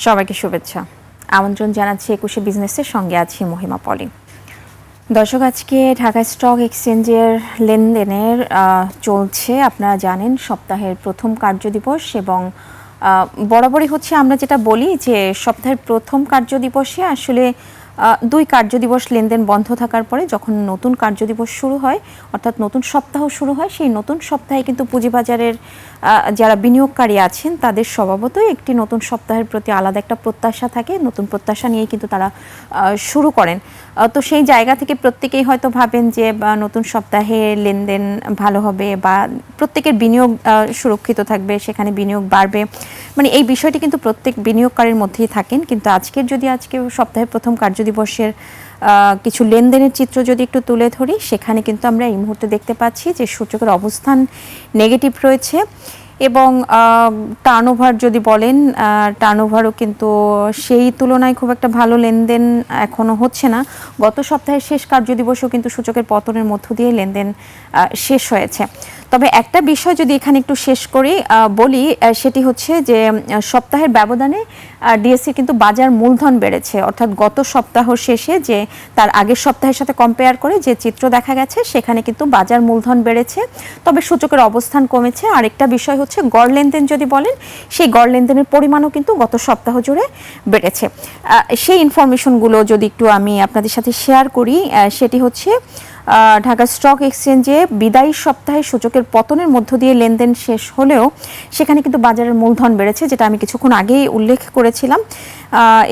সবাইকে শুভেচ্ছা। আমন্ত্রণ জানাচ্ছি ২১শে বিজনেসের সঙ্গে আছি মহিমা পলি। দর্শক, আজকে ঢাকা স্টক এক্সচেঞ্জের লেনদেনের চলছে, আপনারা জানেন, সপ্তাহের প্রথম কার্যদিবস এবং বরাবরই হচ্ছে আমরা যেটা বলি যে সপ্তাহের প্রথম কার্যদিবসে আসলে ২ কার্যদিবস লেনদেন বন্ধ থাকার পরে যখন নতুন কার্যদিবস শুরু হয়, অর্থাৎ নতুন সপ্তাহ শুরু হয়, সেই নতুন সপ্তাহে কিন্তু পুঁজিবাজারের যারা বিনিয়োগকারী আছেন তাদের স্বভাবতই একটি নতুন সপ্তাহের প্রতি আলাদা একটা প্রত্যাশা থাকে। নতুন প্রত্যাশা নিয়েই কিন্তু তারা শুরু করেন। তো সেই জায়গা থেকে প্রত্যেকেই হয়তো ভাবেন যে নতুন সপ্তাহে লেনদেন ভালো হবে বা প্রত্যেকের বিনিয়োগ সুরক্ষিত থাকবে, সেখানে বিনিয়োগ বাড়বে, মানে এই বিষয়টি কিন্তু প্রত্যেক বিনিয়োগকারীর মধ্যেই থাকেন। কিন্তু আজকে সপ্তাহের প্রথম কার্যদিবসের কিছু লেনদেনের চিত্র যদি একটু তুলে ধরি, সেখানে কিন্তু আমরা এই মুহূর্তে দেখতে পাচ্ছি যে সূচকের অবস্থান নেগেটিভ রয়েছে এবং টার্নওভার যদি বলেন, টার্নওভারও কিন্তু সেই তুলনায় খুব একটা ভালো লেনদেন এখনও হচ্ছে না। গত সপ্তাহের শেষ কার্যদিবসও কিন্তু সূচকের পতনের মধ্য দিয়ে লেনদেন শেষ হয়েছে। তবে একটা বিষয় যদি এখানে একটু শেষ করি বলি, সেটি হচ্ছে যে সপ্তাহের ব্যবধানে ডিএসসি কিন্তু বাজার মূলধন বেড়েছে, অর্থাৎ গত সপ্তাহ শেষে যে তার আগের সপ্তাহের সাথে কম্পেয়ার করে যে চিত্র দেখা গেছে সেখানে কিন্তু বাজার মূলধন বেড়েছে, তবে সূচকের অবস্থান কমেছে। আরেকটা বিষয় হচ্ছে গড় লেনদেন যদি বলেন, সেই গড় লেনদেনের পরিমাণও কিন্তু গত সপ্তাহ জুড়ে বেড়েছে। সেই ইনফরমেশনগুলো যদি একটু আমি আপনাদের সাথে শেয়ার করি, সেটি হচ্ছে ঢাকা স্টক এক্সচেঞ্জে বিদায়ী সপ্তাহে সূচকের পতনের মধ্য দিয়ে লেনদেন শেষ হলেও সেখানে কিন্তু বাজারের মূলধন বেড়েছে, যেটা আমি কিছুক্ষণ আগেই উল্লেখ করেছিলাম।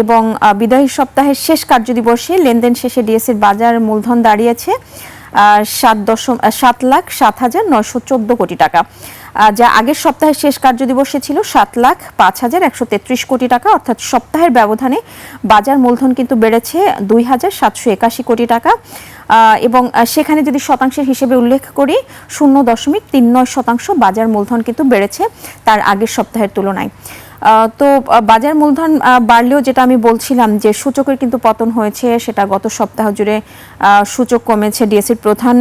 এবং বিদায়ী সপ্তাহের শেষ কার্যদিবসে লেনদেন শেষে ডিএসসির বাজার মূলধন দাঁড়িয়েছে 7,07,07,914 কোটি টাকা, যা আগের সপ্তাহের শেষ কার্যদিবসে ছিল 7,05,133 কোটি টাকা, অর্থাৎ সপ্তাহের ব্যবধানে বাজার মূলধন কিন্তু বেড়েছে 2,781 কোটি টাকা। এবং সেখানে যদি শতাংশের হিসেবে উল্লেখ করি, 0.39% বাজার মূলধন কিন্তু বেড়েছে তার আগের সপ্তাহের তুলনায়। তো বাজার মূলধন বাড়লেও যেটা আমি বলছিলাম যে সূচকের কিন্তু পতন হয়েছে, সেটা গত সপ্তাহ জুড়ে সূচক কমেছে। ডিএসসির প্রধান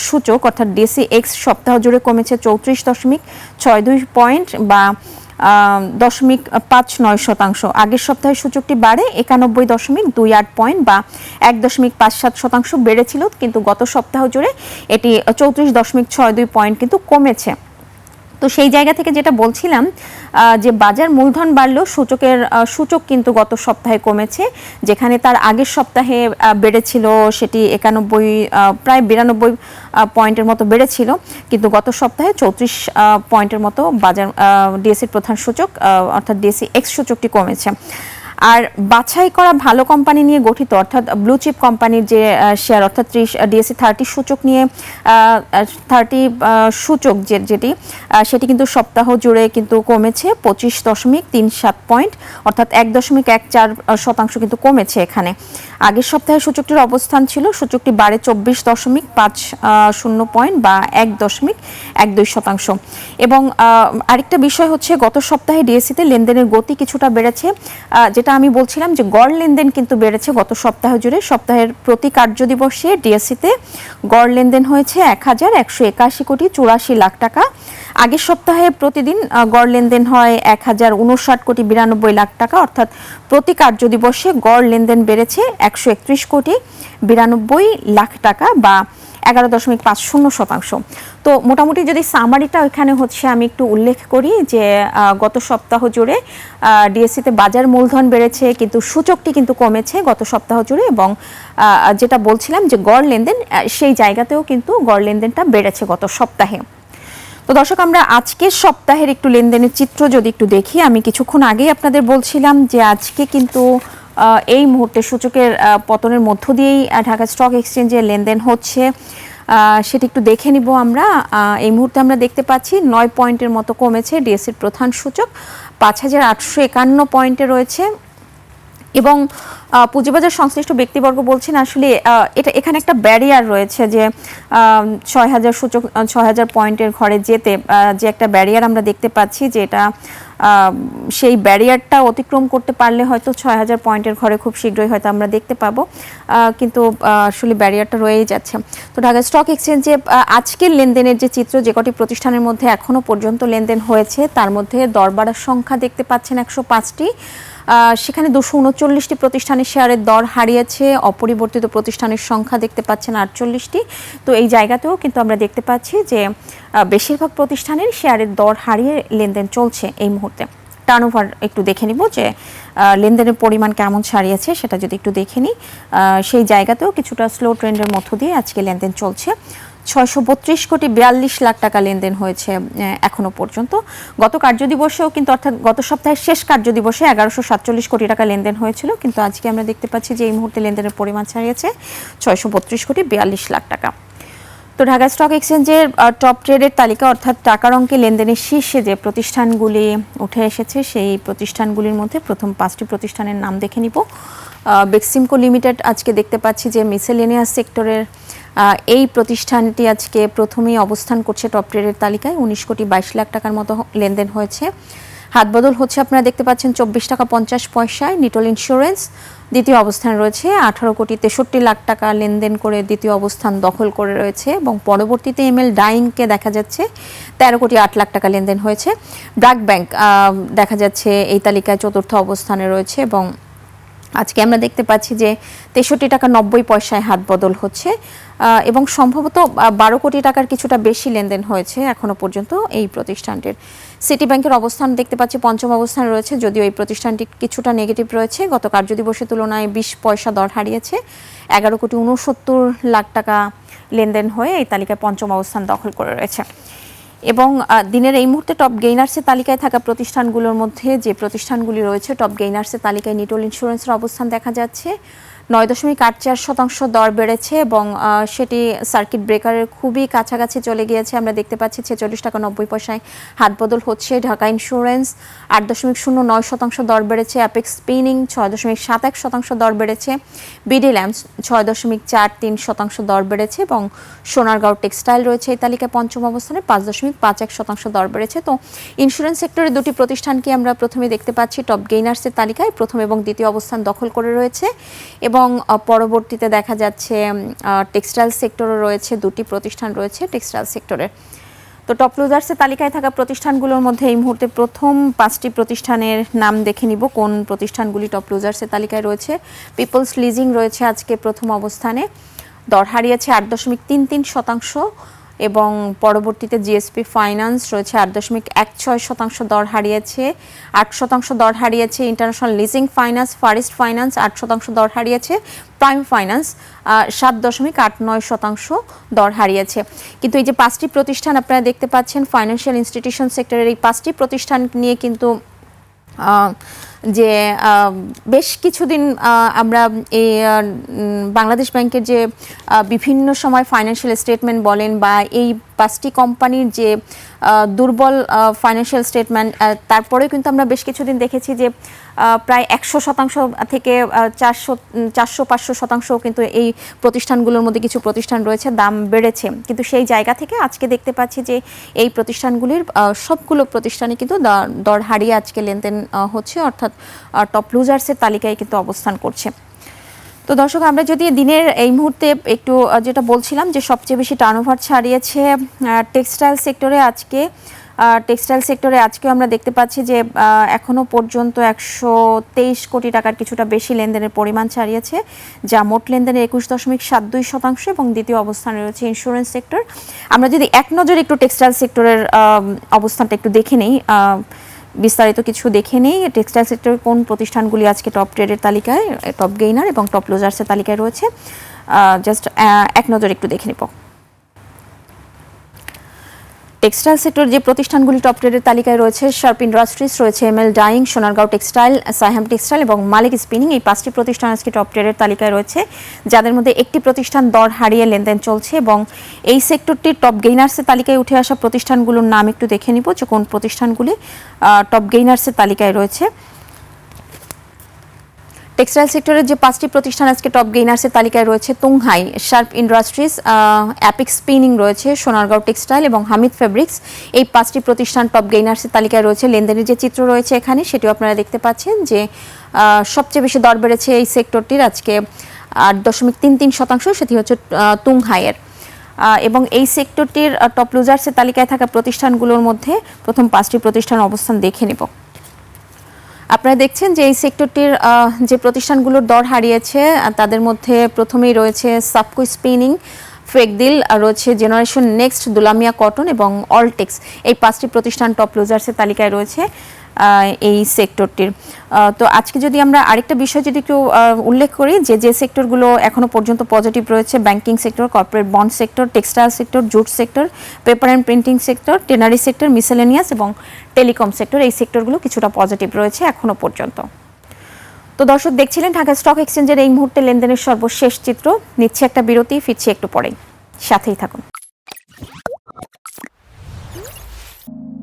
সূচক অর্থাৎ ডিএসসি এক্স সপ্তাহ জুড়ে কমেছে 34.62 পয়েন্ট বা 0.59%। আগের সপ্তাহে সূচকটি বাড়ে 91.28 পয়েন্ট বা 1.57% বেড়েছিল, কিন্তু গত সপ্তাহ জুড়ে এটি 34.62 পয়েন্ট কিন্তু কমেছে। তো সেই জায়গা থেকে যেটা বলছিলাম যে বাজার মূলধন বাড়লেও সূচক কিন্তু গত সপ্তাহে কমেছে, যেখানে তার আগের সপ্তাহে বেড়েছিল সেটি 91 প্রায় 92 পয়েন্টের মতো বেড়েছিল, কিন্তু গত সপ্তাহে 34 পয়েন্টের মতো বাজার ডিএসসির প্রধান সূচক অর্থাৎ ডিএসসি এক্স সূচকটি কমেছে। আর বাছাই করা ভালো কোম্পানি নিয়ে গঠিত অর্থাৎ ব্লু চিপ কোম্পানির যে শেয়ার অর্থাৎ ডিএসসি 30 সূচক নিয়ে 30 সূচক সেটি কিন্তু সপ্তাহ জুড়ে কিন্তু কমেছে 25.37 পয়েন্ট, অর্থাৎ 1.14% কিন্তু কমেছে এখানে। আগের সপ্তাহে সূচকটির অবস্থান ছিল, সূচকটি বাড়ে 24.50 পয়েন্ট বা 1.12%। এবং আরেকটা বিষয় হচ্ছে গত সপ্তাহে ডিএসসিতে লেনদেনের গতি কিছুটা বেড়েছে, যেটা আমি বলছিলাম যে গড় লেনদেন কিন্তু বেড়েছে গত সপ্তাহ জুড়ে। সপ্তাহের প্রতি কার্যদিবসে ডিএসসিতে গড় লেনদেন হয়েছে 1,181 কোটি 84 লাখ টাকা। আগের সপ্তাহে প্রতিদিন গড় লেনদেন হয় 1,059 কোটি 92 লাখ টাকা, অর্থাৎ প্রতি কার্যদিবসে গড় লেনদেন বেড়েছে 131 কোটি 92 লাখ টাকা বা 11.50%। তো মোটামুটি যদি সামারিটা এখানে হচ্ছে আমি একটু উল্লেখ করি যে গত সপ্তাহ জুড়ে ডিএসসিতে বাজার মূলধন বেড়েছে, কিন্তু সূচকটি কিন্তু কমেছে গত সপ্তাহ জুড়ে। এবং যেটা বলছিলাম যে গড় লেনদেন, সেই জায়গাতেও কিন্তু গড় লেনদেনটা বেড়েছে গত সপ্তাহে। তো দর্শক, আমরা আজকের সপ্তাহের একটু লেনদেনের চিত্র যদি একটু দেখি, আমি কিছুক্ষণ আগেই আপনাদের বলছিলাম যে আজকে কিন্তু এই মুহূর্তে সূচকের পতনের মধ্য দিয়েই ঢাকা স্টক এক্সচেঞ্জে লেনদেন হচ্ছে, সেটা একটু দেখে নিব আমরা। এই মুহূর্তে আমরা দেখতে পাচ্ছি 9 পয়েন্টের মতো কমেছে ডিএসসির প্রধান সূচক, 5,851 পয়েন্টে রয়েছে। এবং পুঁজিবাজার সংশ্লিষ্ট ব্যক্তিবর্গ বলছেন আসলে এখানে একটা ব্যারিয়ার রয়েছে যে 6,000 সূচক 6,000 পয়েন্টের ঘরে যেতে যে একটা ব্যারিয়ার আমরা দেখতে পাচ্ছি, যে এটা সেই ব্যারিয়ারটা অতিক্রম করতে পারলে হয়তো 6,000 পয়েন্টের ঘরে খুব শীঘ্রই হয়তো আমরা দেখতে পাবো, কিন্তু আসলে ব্যারিয়ারটা রয়েই যাচ্ছে। তো ঢাকা স্টক এক্সচেঞ্জে আজকের লেনদেনের যে চিত্র, যে কটি প্রতিষ্ঠানের মধ্যে এখনো পর্যন্ত লেনদেন হয়েছে তার মধ্যে দরবারের সংখ্যা দেখতে পাচ্ছেন 105টি, সেখানে 239টি প্রতিষ্ঠানের শেয়ারের দর হারিয়েছে, অপরিবর্তিত প্রতিষ্ঠানের সংখ্যা দেখতে পাচ্ছেন 48টি। তো এই জায়গাতেও কিন্তু আমরা দেখতে পাচ্ছি যে বেশিরভাগ প্রতিষ্ঠানের শেয়ারের দর হারিয়ে লেনদেন চলছে এই মুহূর্তে। টার্নওভার একটু দেখে নিব যে লেনদেনের পরিমাণ কেমন ছাড়িয়েছে সেটা যদি একটু দেখে নিই, সেই জায়গাতেও কিছুটা স্লো ট্রেন্ডের মধ্য দিয়ে আজকে লেনদেন চলছে। 632 কোটি 42 লাখ টাকা লেনদেন হয়েছে এখনো পর্যন্ত। গত কার্যদিবসেও কিন্তু অর্থাৎ গত সপ্তাহের শেষ কার্যদিবসে 1147 কোটি টাকা লেনদেন হয়েছিল, কিন্তু আজকে আমরা দেখতে পাচ্ছি যে এই মুহূর্তে লেনদেনের পরিমাণ ছাড়িয়েছে 632 কোটি 42 লাখ টাকা। তো ঢাকা স্টক এক্সচেঞ্জের টপ ট্রেডের তালিকা অর্থাৎ টাকার অঙ্কে লেনদেনের শীর্ষে যে প্রতিষ্ঠানগুলি উঠে এসেছে সেই প্রতিষ্ঠানগুলির মধ্যে প্রথম 5টি প্রতিষ্ঠানের নাম দেখে নিব। বেক্সিমকো লিমিটেড আজকে দেখতে পাচ্ছি যে মিসেলেনিয়াস সেক্টরের এই প্রতিষ্ঠানটি আজকে প্রথমেই অবস্থান করছে টপ ট্রেডের তালিকায়। 19 কোটি 22 লাখ টাকার মতো লেনদেন হয়েছে। হাত বদল হচ্ছে, আপনারা দেখতে পাচ্ছেন 24 টাকা 50 পয়সায়। নিটল ইন্স্যুরেন্স দ্বিতীয় অবস্থানে রয়েছে, 18 কোটি 63 লাখ টাকা লেনদেন করে দ্বিতীয় অবস্থান দখল করে রয়েছে, এবং পরবর্তীতে এমএল ডাইংকে দেখা যাচ্ছে 13 কোটি 8 লাখ টাকা লেনদেন হয়েছে। ব্র্যাক ব্যাংক দেখা যাচ্ছে এই তালিকায় চতুর্থ অবস্থানে রয়েছে, এবং আজকে আমরা দেখতে পাচ্ছি যে 63 টাকা 90 পয়সায় হাত বদল হচ্ছে, এবং সম্ভবত 12 কোটি টাকার কিছুটা বেশি লেনদেন হয়েছে এখনো পর্যন্ত এই প্রতিষ্ঠানটির। সিটি ব্যাংকের অবস্থান দেখতে পাচ্ছি পঞ্চম অবস্থানে রয়েছে, যদিও এই প্রতিষ্ঠানটি কিছুটা নেগেটিভ রয়েছে, গত কার্যদিবসের তুলনায় 20 পয়সা দর হারিয়েছে। 11 কোটি 69 লাখ টাকা লেনদেন হয়ে এই তালিকায় পঞ্চম অবস্থান দখল করে রয়েছে। এবং দিনের এই মুহূর্তে টপ গেইনার্সের তালিকায় থাকা প্রতিষ্ঠানগুলোর মধ্যে যে প্রতিষ্ঠানগুলি রয়েছে, টপ গেইনার্সের তালিকায় নিটল ইন্স্যুরেন্সের অবস্থান দেখা যাচ্ছে। 9.84% দর বেড়েছে, এবং সেটি সার্কিট ব্রেকারের খুবই কাছাকাছি চলে গিয়েছে। আমরা দেখতে পাচ্ছি 46 টাকা 90 পয়সায় হাত বদল হচ্ছে। ঢাকা ইন্স্যুরেন্স 8.09% দর বেড়েছে। অ্যাপেক্স স্পিনিং 6.71% দর বেড়েছে। বিডি ল্যাম্পস 6.43% দর বেড়েছে, এবং সোনারগাঁও টেক্সটাইল রয়েছে এই তালিকায় পঞ্চম অবস্থানে, 5.51% দর বেড়েছে। তো ইন্স্যুরেন্স সেক্টরে দুটি প্রতিষ্ঠানকে আমরা প্রথমে দেখতে পাচ্ছি টপ গেইনার্সের তালিকায় প্রথম এবং দ্বিতীয় অবস্থান দখল করে রয়েছে, এবং পরবর্তীতে দেখা যাচ্ছে টেক্সটাইল সেক্টরও রয়েছে, দুটি প্রতিষ্ঠান রয়েছে টেক্সটাইল সেক্টরের। তো টপ লুজার্সের তালিকায় থাকা প্রতিষ্ঠানগুলোর মধ্যে এই মুহূর্তে প্রথম 5টি প্রতিষ্ঠানের নাম দেখে নিব কোন প্রতিষ্ঠানগুলি টপ লুজার্সের তালিকায় রয়েছে। পিপলস লিজিং রয়েছে আজকে প্রথম অবস্থানে, দর হারিয়েছে 8.33%, এবং পরবর্তীতে জিএসপি ফাইন্যান্স রয়েছে 8.16% দর হারিয়েছে। 8% দর হারিয়েছে international leasing finance, first finance 8% দর হারিয়েছে। প্রাইম ফাইন্যান্স 7.89% দর হারিয়েছে। কিন্তু এই যে 5টি প্রতিষ্ঠান আপনারা দেখতে পাচ্ছেন ফাইন্যান্সিয়াল ইনস্টিটিউশন সেক্টরের, এই 5টি প্রতিষ্ঠান নিয়ে কিন্তু যে বেশ কিছুদিন আমরা এই বাংলাদেশ ব্যাংকের যে বিভিন্ন সময় ফাইন্যান্সিয়াল স্টেটমেন্ট বলেন বা এই 5টি কোম্পানির যে দুর্বল ফাইন্যান্সিয়াল স্টেটমেন্ট, তারপরেও কিন্তু আমরা বেশ কিছুদিন দেখেছি যে প্রায় 100% থেকে 400-500% কিন্তু এই প্রতিষ্ঠানগুলোর মধ্যে কিছু প্রতিষ্ঠান রয়েছে দাম বেড়েছে। কিন্তু সেই জায়গা থেকে আজকে দেখতে পাচ্ছি যে এই প্রতিষ্ঠানগুলির সবগুলো প্রতিষ্ঠানই কিন্তু দর হারিয়ে আজকে লেনদেন হচ্ছে, অর্থাৎ টপ লুজার্সের তালিকায় কিন্তু অবস্থান করছে। তো দর্শক, আমরা যদি দিনের এই মুহূর্তে একটু যেটা বলছিলাম যে সবচেয়ে বেশি টার্নওভার ছাড়িয়েছে টেক্সটাইল সেক্টরে আজকে। টেক্সটাইল সেক্টরে আজকে আমরা দেখতে পাচ্ছি যে এখনো পর্যন্ত 123 কোটি টাকার কিছুটা বেশি লেনদেনের পরিমাণ ছাড়িয়েছে, যা মোট লেনদেনের 21.72%, এবং দ্বিতীয় অবস্থানে রয়েছে ইন্স্যুরেন্স সেক্টর। আমরা যদি এক নজরে একটু টেক্সটাইল সেক্টরের অবস্থানটা একটু দেখে নেই, বিস্তারিত কিছু দেখে নেই টেক্সটাইল সেক্টরের কোন প্রতিষ্ঠানগুলি আজকে টপ ট্রেডের তালিকায়, টপ গেইনার এবং টপ লুজার্সের তালিকায় রয়েছে, জাস্ট এক নজর একটু দেখে নেব। টেক্সটাইল সেক্টর যে প্রতিষ্ঠানগুলি টপ ট্রেডের তালিকায় রয়েছে, শার্প ইন্ডাস্ট্রিজ রয়েছে, ML dyeing, Sonargaon textile, Saiham textile এবং মালিক স্পিনিং, এই 5টি প্রতিষ্ঠান আজকে টপ ট্রেডের তালিকায় রয়েছে, যাদের মধ্যে একটি প্রতিষ্ঠান দর হারিয়ে লেনদেন চলছে। এবং এই সেক্টরটির টপ গেইনার্সের তালিকায় উঠে আসা প্রতিষ্ঠানগুলোর নাম একটু দেখে নিব যে কোন প্রতিষ্ঠানগুলি টপ গেইনার্সের তালিকায় রয়েছে। টেক্সটাইল সেক্টরের যে 5টি প্রতিষ্ঠান আজকে টপ গেইনার্সের তালিকায় রয়েছে, তুংহাই, শার্প ইন্ডাস্ট্রিজ, অ্যাপিক্স স্পিনিং রয়েছে, সোনারগাঁও টেক্সটাইল এবং হামিদ ফেব্রিক্স, এই 5টি প্রতিষ্ঠান টপ গেইনার্সের তালিকায় রয়েছে। লেনদেনের যে চিত্র রয়েছে এখানে সেটিও আপনারা দেখতে পাচ্ছেন যে সবচেয়ে বেশি দর বেড়েছে এই সেক্টরটির আজকে 8.33%, সেটি হচ্ছে তুংহাইয়ের। এবং এই সেক্টরটির টপ লুজার্সের তালিকায় থাকা প্রতিষ্ঠানগুলোর মধ্যে প্রথম 5টি প্রতিষ্ঠান অবস্থান দেখে নেব। আপনারা দেখছেন যে এই সেক্টরটির যে প্রতিষ্ঠানগুলোর দর হারিয়েছে তাদের মধ্যে প্রথমেই রয়েছে সাবকো স্পিনিং, ফেকদিল, রয়েছে জেনারেশন নেক্সট, দুলামিয়া কটন এবং অলটেক্স। এই 5টি প্রতিষ্ঠান টপ লুজার্সের তালিকায় রয়েছে এই সেক্টরটির। তো আজকে যদি আমরা আরেকটা বিষয় যদি একটু উল্লেখ করি যে সেক্টরগুলো এখনো পর্যন্ত পজিটিভ রয়েছে, banking sector, corporate bond sector, textile sector, jute sector, paper and printing sector, tannery sector, miscellaneous এবং টেলিকম সেক্টর। এই সেক্টরগুলো কিছুটা পজিটিভ রয়েছে এখনো পর্যন্ত। তো দর্শক দেখছিলেন ঢাকা স্টক এক্সচেঞ্জের এই মুহূর্তে লেনদেনের সর্বশেষ চিত্র। নিচ্ছে একটা বিরতি, ফিরছি একটু পরেই, সাথেই থাকুন।